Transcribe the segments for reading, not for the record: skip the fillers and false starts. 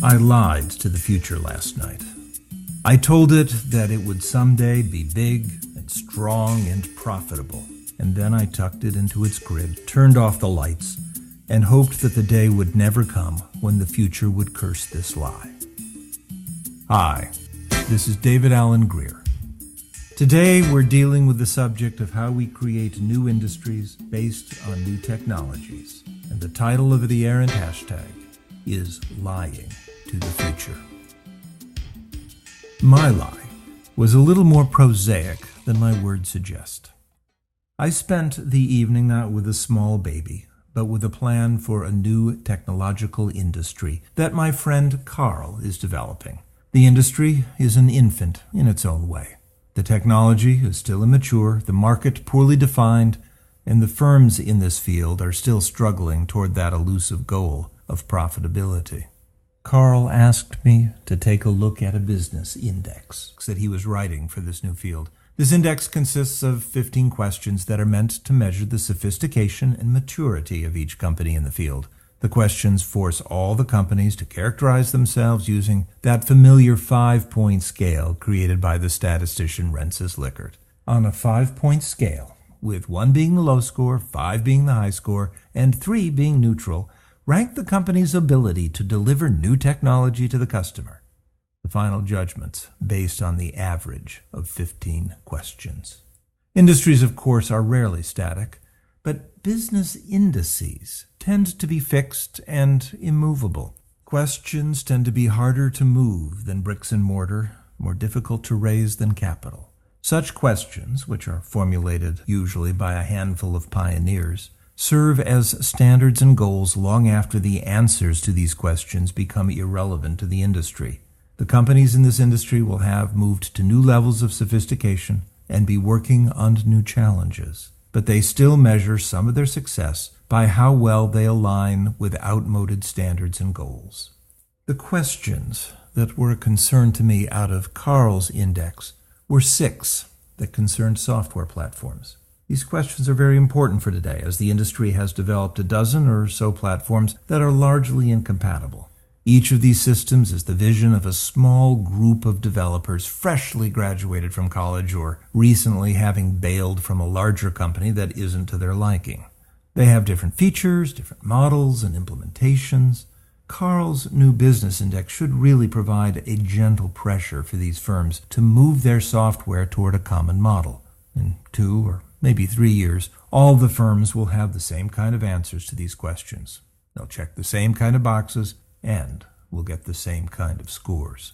I lied to the future last night. I told it that it would someday be big and strong and profitable, and then I tucked it into its crib, turned off the lights, and hoped that the day would never come when the future would curse this lie. Hi, this is David Allen Greer. Today we're dealing with the subject of how we create new industries based on new technologies, and the title of the Errant hashtag is Lying to the Future. My lie was a little more prosaic than my words suggest. I spent the evening not with a small baby, but with a plan for a new technological industry that my friend Carl is developing. The industry is an infant in its own way. The technology is still immature, the market poorly defined, and the firms in this field are still struggling toward that elusive goal of profitability. Carl asked me to take a look at a business index that he was writing for this new field. This index consists of 15 questions that are meant to measure the sophistication and maturity of each company in the field. The questions force all the companies to characterize themselves using that familiar 5-point scale created by the statistician Rensis Likert. On a 5-point scale, with 1 being the low score, 5 being the high score, and 3 being neutral, rank the company's ability to deliver new technology to the customer. The final judgments based on the average of 15 questions. Industries, of course, are rarely static, but business indices tend to be fixed and immovable. Questions tend to be harder to move than bricks and mortar, more difficult to raise than capital. Such questions, which are formulated usually by a handful of pioneers, serve as standards and goals long after the answers to these questions become irrelevant to the industry. The companies in this industry will have moved to new levels of sophistication and be working on new challenges, but they still measure some of their success by how well they align with outmoded standards and goals. The questions that were a concern to me out of Carl's index were 6 that concerned software platforms. These questions are very important for today, as the industry has developed a dozen or so platforms that are largely incompatible. Each of these systems is the vision of a small group of developers freshly graduated from college or recently having bailed from a larger company that isn't to their liking. They have different features, different models, and implementations. Carl's new business index should really provide a gentle pressure for these firms to move their software toward a common model. In 2 or maybe 3 years, all the firms will have the same kind of answers to these questions. They'll check the same kind of boxes and will get the same kind of scores.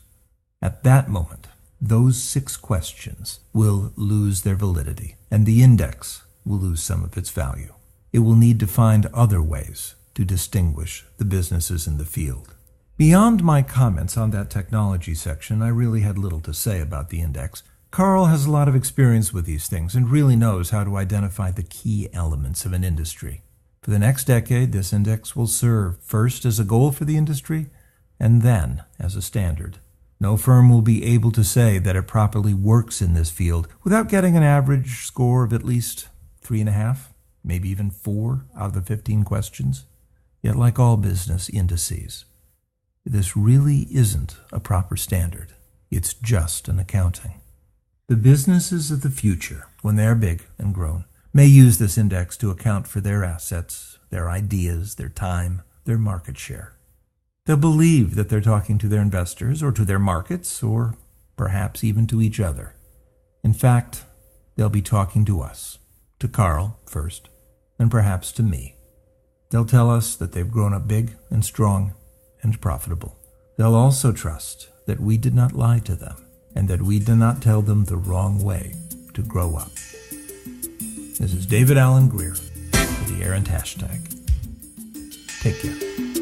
At that moment, those 6 questions will lose their validity, and the index will lose some of its value. It will need to find other ways to distinguish the businesses in the field. Beyond my comments on that technology section, I really had little to say about the index. Carl has a lot of experience with these things and really knows how to identify the key elements of an industry. For the next decade, this index will serve first as a goal for the industry and then as a standard. No firm will be able to say that it properly works in this field without getting an average score of at least 3.5, maybe even 4 out of the 15 questions. Yet, like all business indices, this really isn't a proper standard. It's just an accounting. The businesses of the future, when they are big and grown, may use this index to account for their assets, their ideas, their time, their market share. They'll believe that they're talking to their investors or to their markets or perhaps even to each other. In fact, they'll be talking to us, to Carl first, and perhaps to me. They'll tell us that they've grown up big and strong and profitable. They'll also trust that we did not lie to them and that we did not tell them the wrong way to grow up. This is David Allen Greer for the Errant hashtag. Take care.